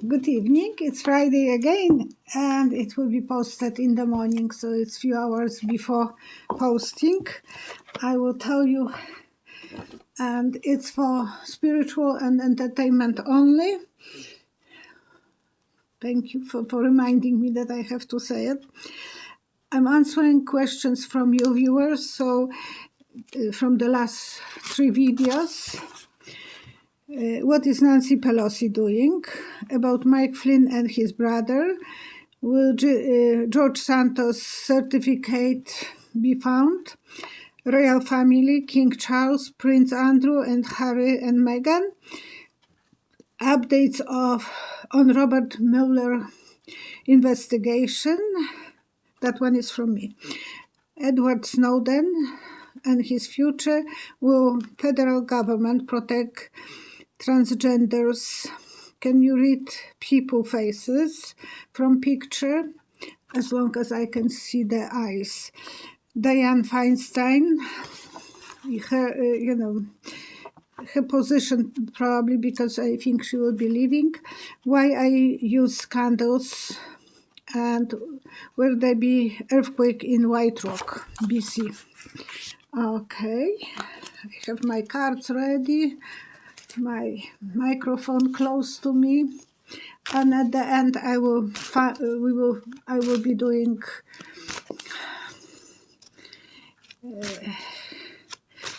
Good evening. It's Friday again, and it will be posted in the morning, so it's few hours before posting. I will tell you, and it's for spiritual and entertainment only. Thank you for reminding me that I have to say it. I'm answering questions from you viewers, so from the last 3 videos. What is Nancy Pelosi doing? About Mike Flynn and his brother. Will George Santos certificate be found? Royal family, King Charles, Prince Andrew, and Harry and Meghan. Updates on Robert Mueller investigation. That one is from me. Edward Snowden and his future. Will federal government protect transgenders? Can you read people faces from picture as long as I can see the eyes? Dianne Feinstein, her position probably because I think she will be leaving. Why I use candles, and will there be earthquake in White Rock, BC? Okay, I have my cards ready, my microphone close to me, and at the end I will be doing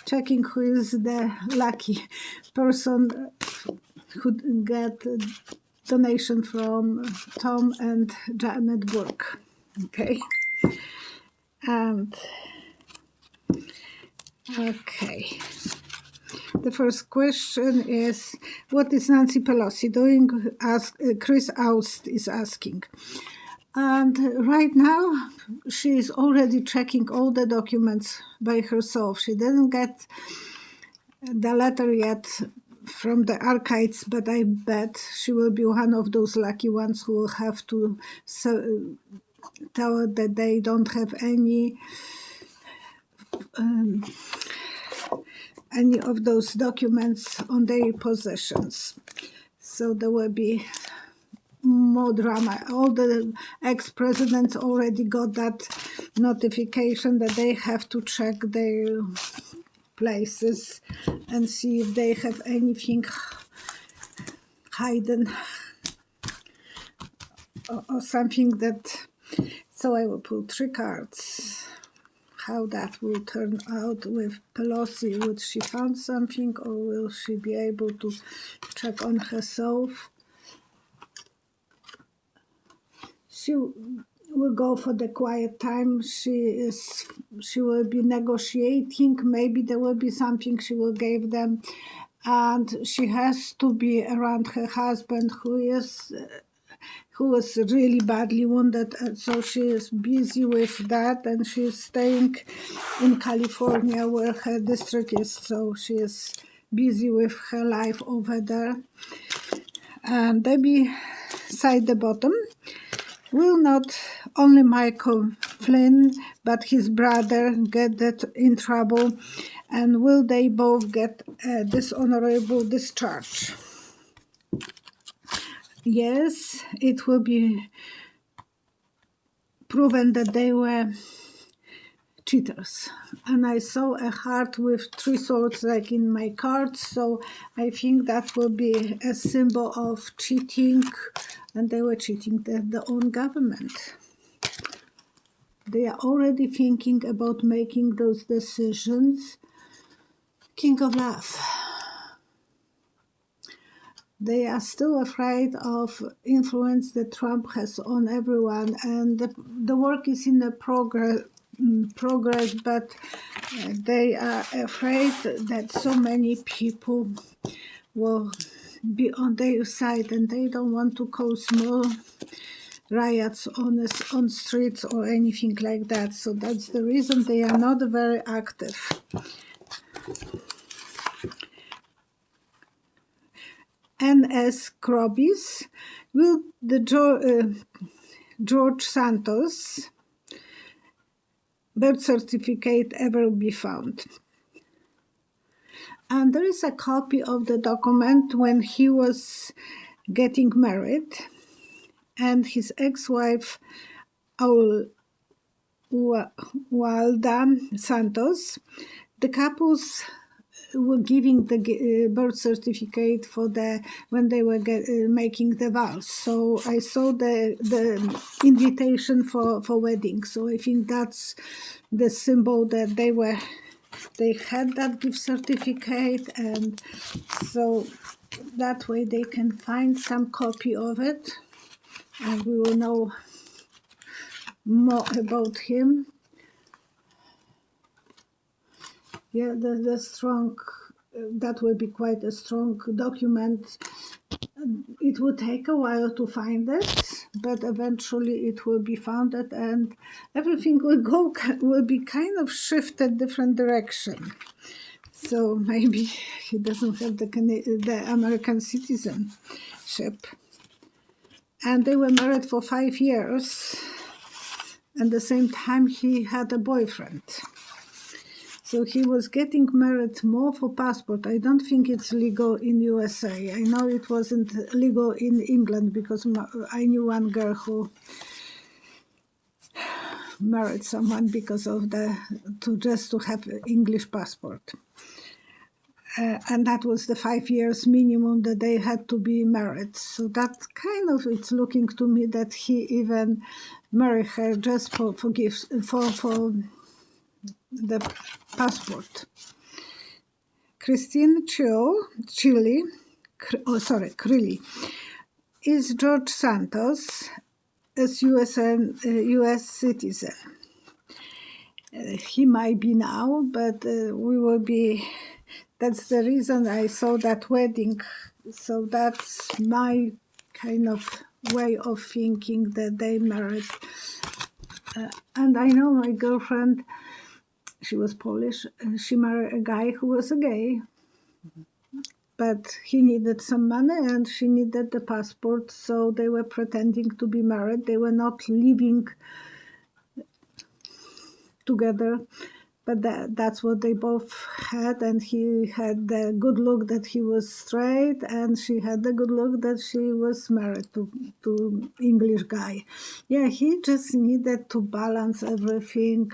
checking who is the lucky person who get donation from Tom and Janet Burke. Okay, and okay. The first question is, what is Nancy Pelosi doing? Chris Aust is asking. And right now, she is already checking all the documents by herself. She didn't get the letter yet from the archives, but I bet she will be one of those lucky ones who will have to tell that they don't have any of those documents on their possessions. So there will be more drama. All the ex-presidents already got that notification that they have to check their places and see if they have anything hidden or something that. So I will pull 3 cards. How that will turn out with Pelosi. Would she find something, or will she be able to check on herself? She will go for the quiet time. She will be negotiating. Maybe there will be something she will give them, and she has to be around her husband, who was really badly wounded, and so she is busy with that, and she is staying in California where her district is, so she is busy with her life over there. And maybe side the bottom, will not only Michael Flynn but his brother get that in trouble, and will they both get a dishonorable discharge? Yes, it will be proven that they were cheaters. And I saw a heart with 3 swords like in my cards, so I think that will be a symbol of cheating, and they were cheating their own government. They are already thinking about making those decisions. King of Love. They are still afraid of influence that Trump has on everyone, and the work is in the progress, but they are afraid that so many people will be on their side, and they don't want to cause more riots on streets or anything like that. So that's the reason they are not very active. N.S. Krobis, will the George Santos birth certificate ever be found? And there is a copy of the document when he was getting married, and his ex-wife, Walda Santos. The couples were giving the birth certificate for when they were making the vows. So I saw the invitation for wedding. So I think that's the symbol that they had that gift certificate, and so that way they can find some copy of it, and we will know more about him. Yeah, the strong, that will be quite a strong document. It will take a while to find it, but eventually it will be found, and everything will be kind of shifted different direction. So maybe he doesn't have the American citizenship. And they were married for 5 years. At the same time, he had a boyfriend. So he was getting married more for passport. I don't think it's legal in USA. I know it wasn't legal in England because I knew one girl who married someone because of just to have an English passport. And that was the 5 years minimum that they had to be married. So that kind of, it's looking to me that he even married her just for gifts, for the passport. Christine Crilly is George Santos as U.S. citizen. He might be now, but we will be. That's the reason I saw that wedding. So that's my kind of way of thinking that they married. And I know my girlfriend, she was Polish. She married a guy who was a gay. But he needed some money and she needed the passport. So they were pretending to be married. They were not living together. But that's what they both had, and he had the good luck that he was straight, and she had the good luck that she was married to English guy. Yeah, he just needed to balance everything.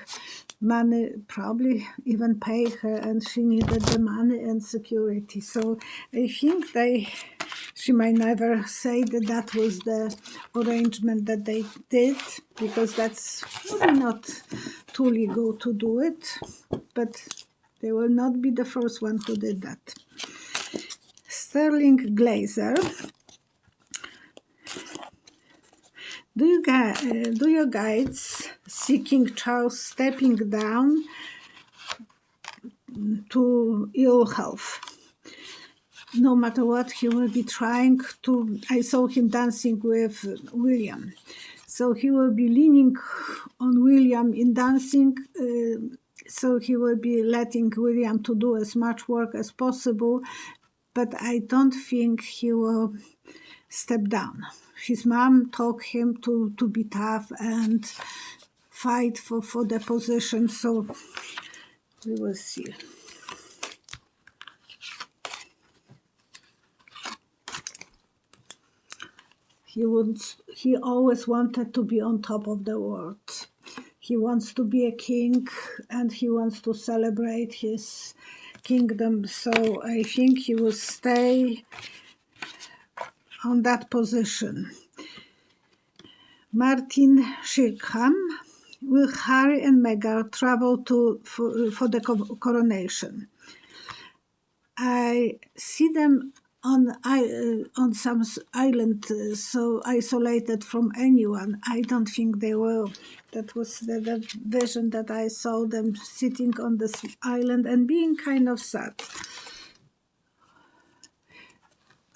Money, probably even pay her, and she needed the money and security. So I think she might never say that was the arrangement that they did, because that's really not too legal to do it, but they will not be the first one who did that. Sterling Glazer. Do your guides seeking Charles stepping down to ill health? No matter what, he will be trying to. I saw him dancing with William. So he will be leaning on William in dancing. So he will be letting William to do as much work as possible. But I don't think he will step down. His mom taught him to be tough and fight for the position. So we will see. He always wanted to be on top of the world. He wants to be a king and he wants to celebrate his kingdom. So I think he will stay on that position. Martin Shirkham. Will Harry and Meghan travel for the coronation? I see them on some island, so isolated from anyone. I don't think they will. That was the vision that I saw them sitting on this island and being kind of sad.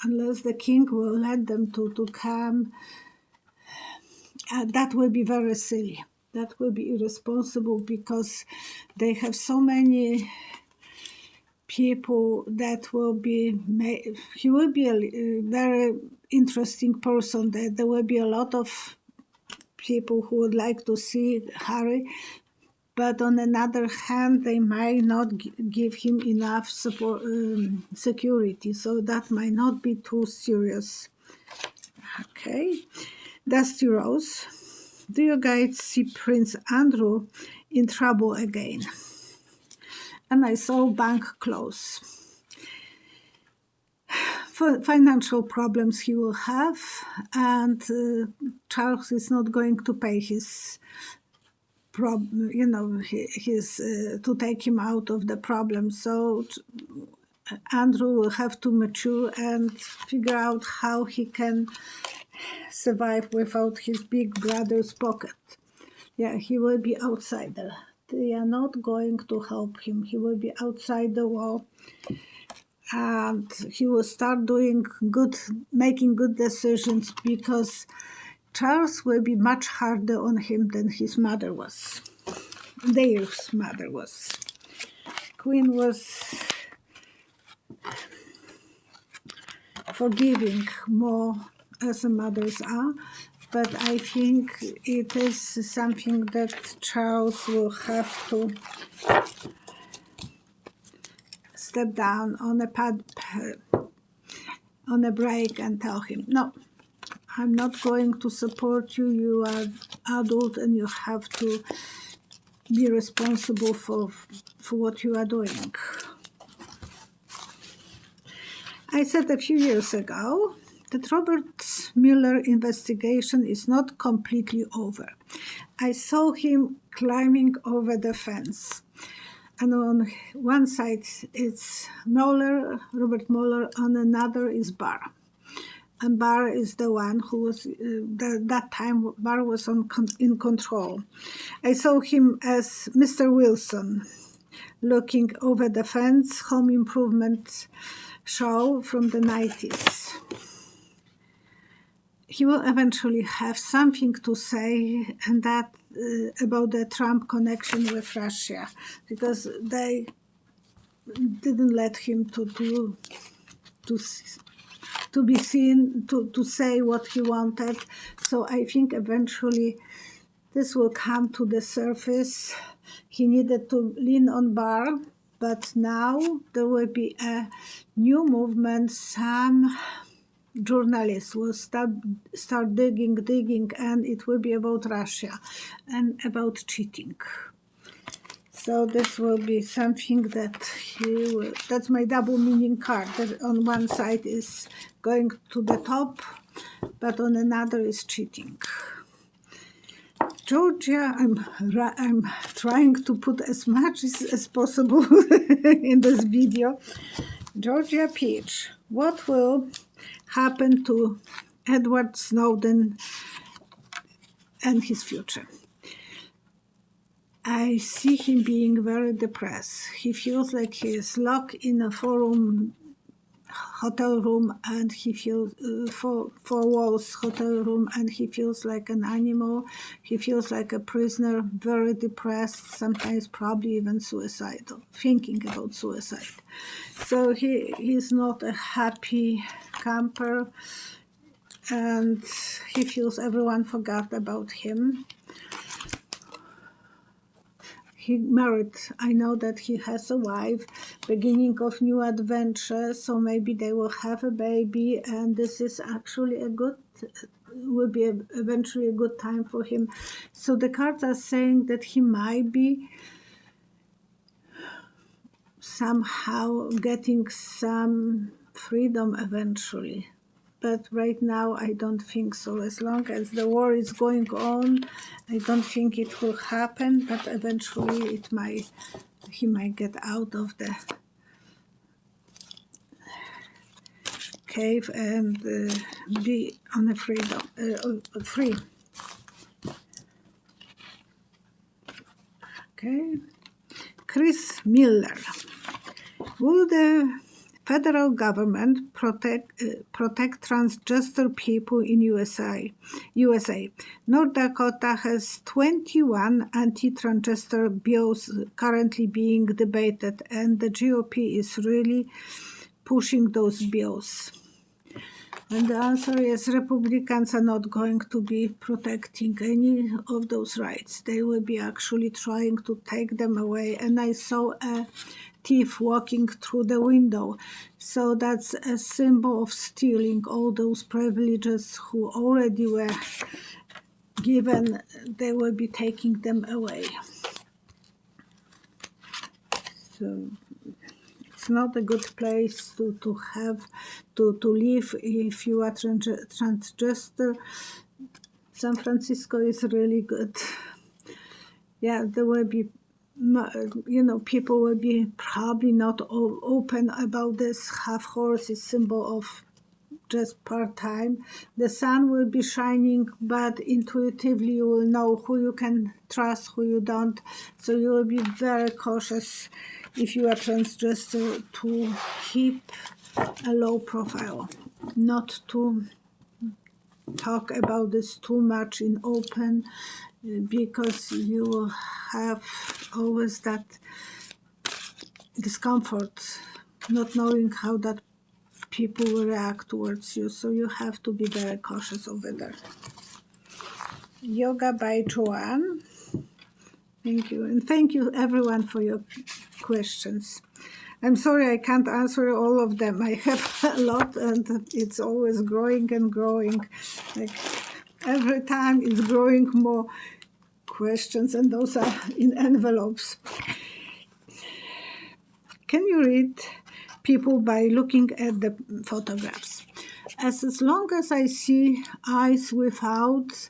Unless the king will let them to come, that will be very silly. That will be irresponsible, because they have so many people that will be. He will be a very interesting person. There will be a lot of people who would like to see Harry, but on another hand, they might not give him enough support, security, so that might not be too serious. Okay. Dusty Rose. Do you guys see Prince Andrew in trouble again? And I saw bank close. For financial problems he will have, and Charles is not going to pay his to take him out of the problem. So Andrew will have to mature and figure out how he can survive without his big brother's pocket. Yeah, he will be outsider. They are not going to help him. He will be outside the wall, and he will start making good decisions, because Charles will be much harder on him than his mother was. Their mother was. Queen was forgiving more, as the mothers are, but I think it is something that Charles will have to step down on a break and tell him, no, I'm not going to support you. You are adult and you have to be responsible for what you are doing. I said a few years ago that Robert Mueller investigation is not completely over. I saw him climbing over the fence. And on one side it's Mueller, Robert Mueller, on another is Barr. And Barr is the one who was, that time Barr was in control. I saw him as Mr. Wilson, looking over the fence, home improvement show from the 90s. He will eventually have something to say, and that about the Trump connection with Russia, because they didn't let him to be seen, to say what he wanted. So I think eventually this will come to the surface. He needed to lean on Barr, but now there will be a new movement. Some journalists will start digging, and it will be about Russia and about cheating. So this will be something that he will, that's my double meaning card. That on one side is going to the top, but on another is cheating. Georgia, I'm trying to put as much as possible in this video. Georgia Peach, what will happen to Edward Snowden and his future? I see him being very depressed. He feels like he is locked in a hotel room, and he feels four walls hotel room, and he feels like an animal. He feels like a prisoner, very depressed, sometimes probably even suicidal, thinking about suicide. So he's not a happy camper, and he feels everyone forgot about him. He married. I know that he has a wife, beginning of new adventure, so maybe they will have a baby, and this is actually will be eventually a good time for him. So the cards are saying that he might be somehow getting some freedom eventually. But right now, I don't think so. As long as the war is going on, I don't think it will happen. But eventually, he might get out of the cave and be on a free. Okay, Chris Miller. Will the federal government protect transgender people in USA. North Dakota has 21 anti-transgender bills currently being debated, and the GOP is really pushing those bills. And the answer is Republicans are not going to be protecting any of those rights. They will be actually trying to take them away. And I saw a thief walking through the window. So that's a symbol of stealing all those privileges who already were given. They will be taking them away. So it's not a good place to live if you are transgender. San Francisco is really good. Yeah, there will be, people will be probably not open about this. Half horse is symbol of just part-time. The sun will be shining, but intuitively you will know who you can trust, who you don't. So you will be very cautious if you are transgender to keep a low profile, not to talk about this too much in open, because you will have always that discomfort, not knowing how that people will react towards you. So you have to be very cautious over there. Yoga by Joanne. Thank you. And thank you everyone for your questions. I'm sorry I can't answer all of them. I have a lot and it's always growing and growing. Like every time it's growing more questions, and those are in envelopes. Can you read people by looking at the photographs? As long as I see eyes without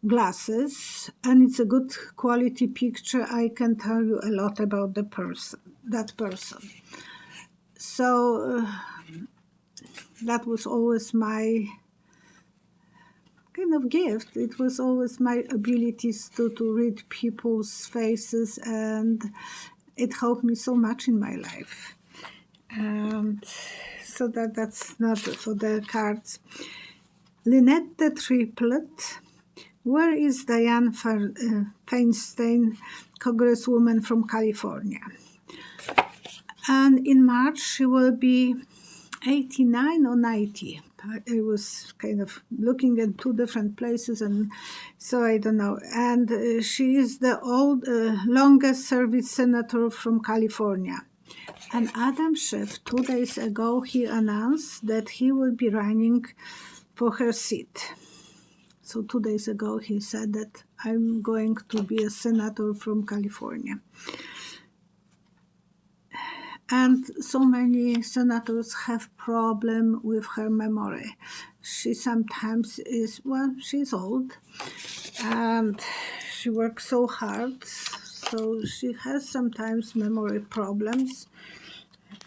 glasses and it's a good quality picture, I can tell you a lot about that person. So that was always my kind of gift. It was always my abilities to read people's faces, and it helped me so much in my life. And so that's not for the cards. Lynette the Triplet. Where is Dianne Feinstein, Congresswoman from California? And in March she will be 89 or 90. I was kind of looking at two different places, and so I don't know. And she is the longest service senator from California. And Adam Schiff, 2 days ago, he announced that he will be running for her seat. So 2 days ago, he said that I'm going to be a senator from California. And so many senators have problem with her memory. She sometimes she's old and she works so hard, so she has sometimes memory problems.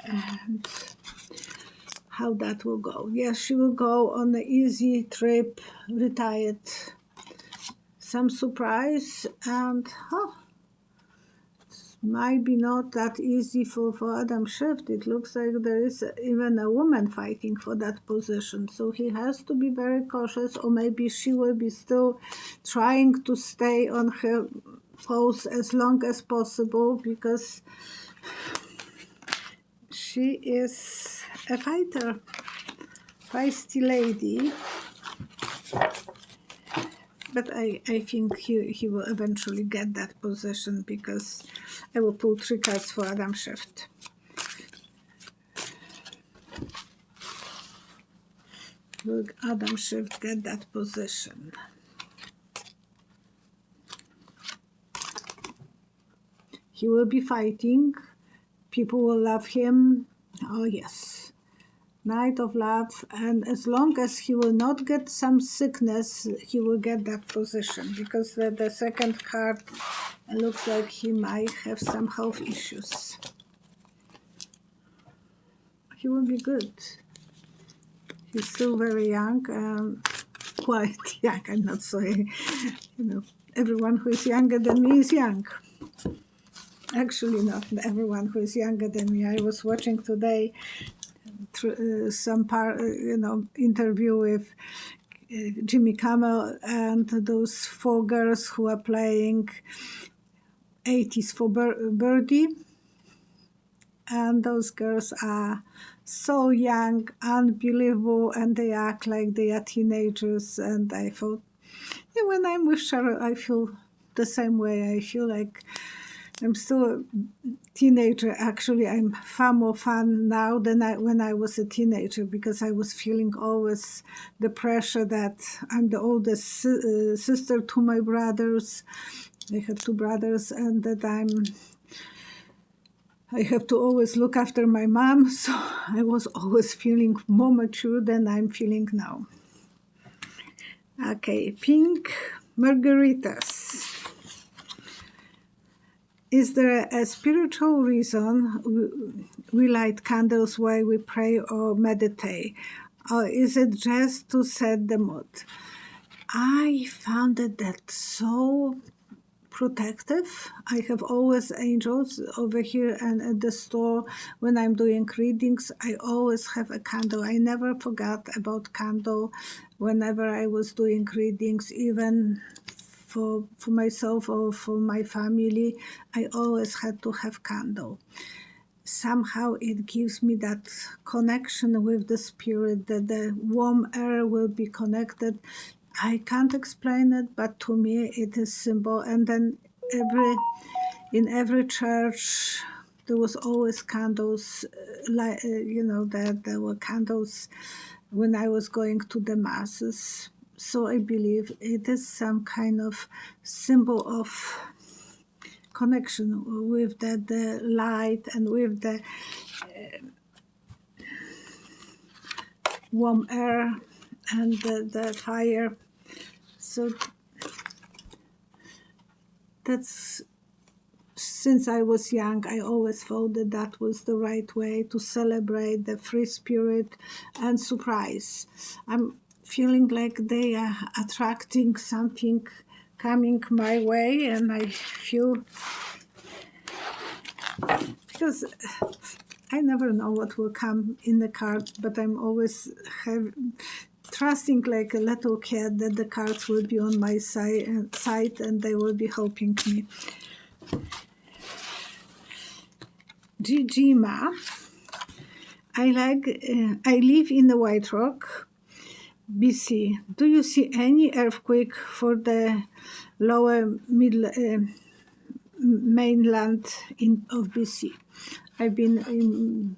And how that will go? Yes, she will go on an easy trip, retired. Some surprise, and might be not that easy for Adam Schiff. It looks like there is even a woman fighting for that position. So he has to be very cautious, or maybe she will be still trying to stay on her post as long as possible, because she is a fighter, feisty lady. But I think he will eventually get that position, because I will pull 3 cards for Adam Schiff. Will Adam Schiff get that position? He will be fighting. People will love him. Oh, yes. Knight of Love, and as long as he will not get some sickness, he will get that position, because the second card looks like he might have some health issues. He will be good. He's still very young, quite young. I'm not saying, everyone who is younger than me is young. Actually, not everyone who is younger than me. I was watching today some interview with Jimmy Kimmel, and those 4 girls who are playing 80s for Birdie, and those girls are so young, unbelievable, and they act like they are teenagers. And I thought, when I'm with Cheryl, I feel the same way. I feel like I'm still teenager. Actually, I'm far more fun now than when I was a teenager, because I was feeling always the pressure that I'm the oldest sister to my brothers. I have two brothers, and that I have to always look after my mom. So I was always feeling more mature than I'm feeling now. Okay, pink margaritas. Is there a spiritual reason we light candles while we pray or meditate? Or is it just to set the mood? I found that so protective. I have always angels over here, and at the store when I'm doing readings, I always have a candle. I never forgot about candle whenever I was doing readings, even for myself or for my family. I always had to have candle. Somehow it gives me that connection with the spirit, that the warm air will be connected. I can't explain it, but to me it is symbol. And then in every church there was always candles, that there were candles when I was going to the masses. So I believe it is some kind of symbol of connection with the light and with the warm air and the fire. So that's, since I was young, I always thought that was the right way to celebrate the free spirit and surprise. I'm feeling like they are attracting something coming my way, and I feel, because I never know what will come in the card, but I'm always trusting like a little kid that the cards will be on my side and they will be helping me. Gigima. I live in the White Rock, BC. Do you see any earthquake for the lower mainland of BC? I've been in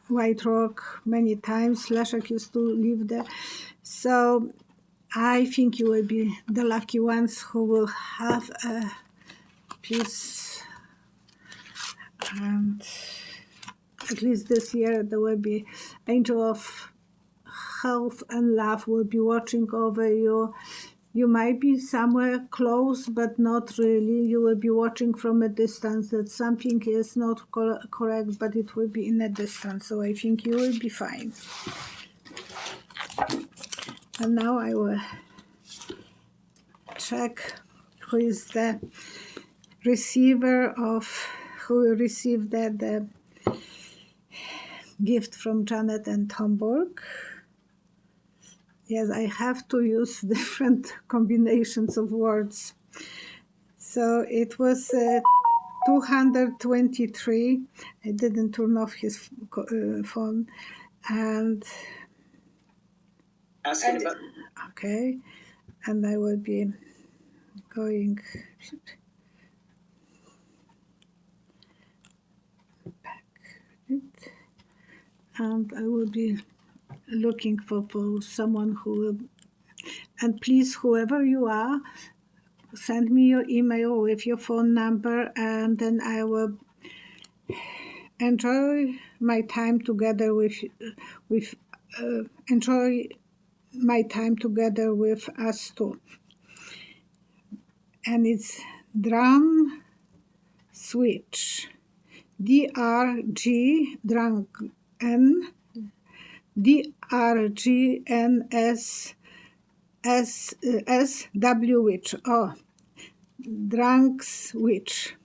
White Rock many times. Leszek used to live there. So I think you will be the lucky ones who will have a peace. And at least this year there will be angel of health and love will be watching over you. You might be somewhere close, but not really. You will be watching from a distance that something is not correct, but it will be in a distance. So I think you will be fine. And now I will check who is the receiver of, who will receive the gift from Janet and Tomborg. Yes, I have to use different combinations of words. So it was 223. I didn't turn off his phone. And okay, and I will be going back, and I will be looking for someone who will, and please, whoever you are, send me your email with your phone number, and then I will enjoy my time together with us two. And it's drum switch, DRG DRGNSSW witch. Oh, drunk switch.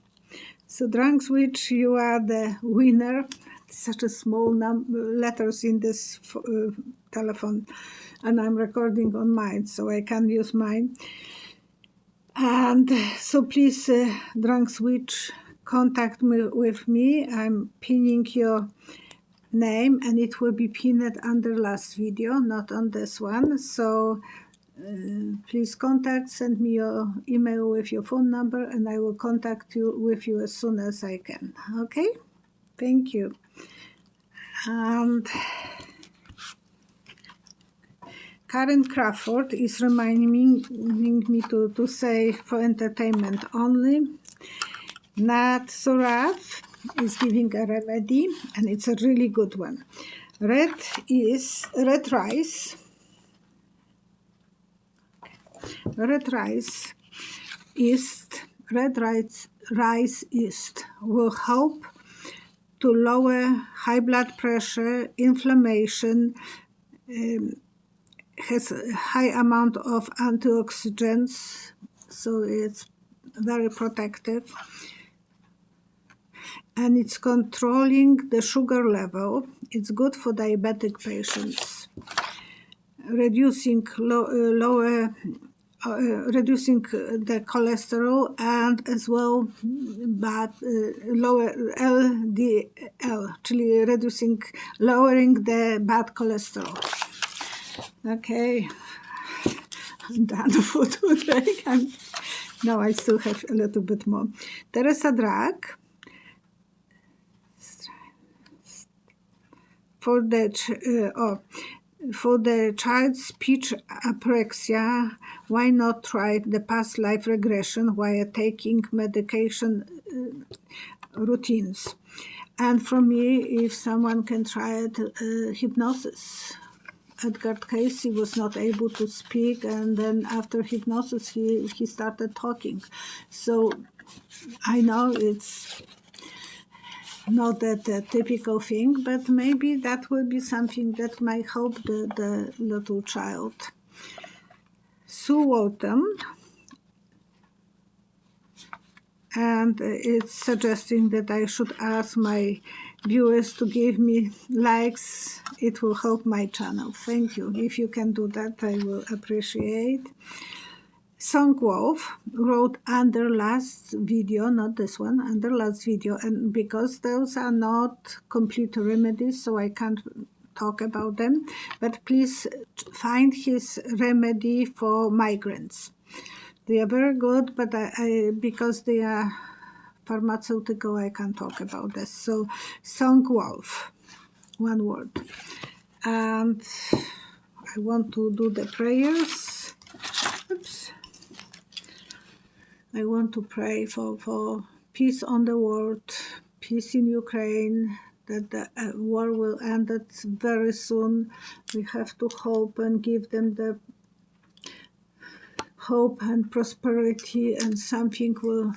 So drunk switch, you are the winner. Such a small letters in this telephone, and I'm recording on mine, so I can use mine. And so please, drunk switch, contact me with me. I'm pinning your name, and it will be pinned under last video, not on this one. So please send me your email with your phone number, and I will contact you with you as soon as I can. Okay? Thank you. And Karen Crawford is reminding me to say for entertainment only. Nat Soraf is giving a remedy, and it's a really good one. Red rice yeast will help to lower high blood pressure, inflammation, has a high amount of antioxidants, so it's very protective. And it's controlling the sugar level. It's good for diabetic patients, reducing reducing the cholesterol, and as well lower LDL, actually lowering the bad cholesterol. Okay, I'm done for today. No, I still have a little bit more. Teresa Drag. For the child's speech apraxia, why not try the past life regression while taking medication routines? And for me, if someone can try it, hypnosis. Edgar Cayce was not able to speak, and then after hypnosis, he started talking. So I know it's not the typical thing, but maybe that will be something that might help the little child. Sue Walton, and it's suggesting that I should ask my viewers to give me likes. It will help my channel. Thank you. If you can do that, I will appreciate. Song Wolf wrote under last video, not this one, under last video, and because those are not complete remedies, so I can't talk about them, but please find his remedy for migraines. They are very good, but because they are pharmaceutical, I can't talk about this. So Song Wolf, one word. And I want to do the prayers. Oops. I want to pray for peace on the world, peace in Ukraine, that the war will end very soon. We have to hope and give them the hope and prosperity, and something will,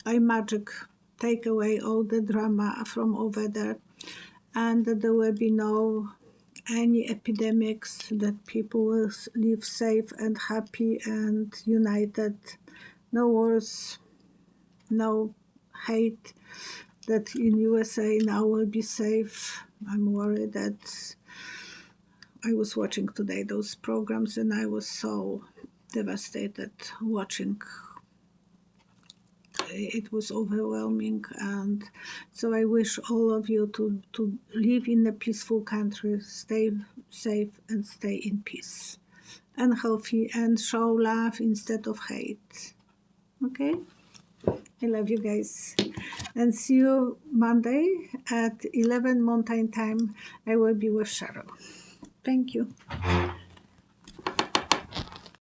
by magic, take away all the drama from over there, and that there will be no any epidemics, that people will live safe and happy and united. No wars, no hate, that in USA now will be safe. I'm worried that I was watching today those programs, and I was so devastated watching. It was overwhelming, and so I wish all of you to live in a peaceful country, stay safe and stay in peace and healthy, and show love instead of hate. Okay? I love you guys, and see you Monday at 11 Mountain Time. I will be with Cheryl. Thank you.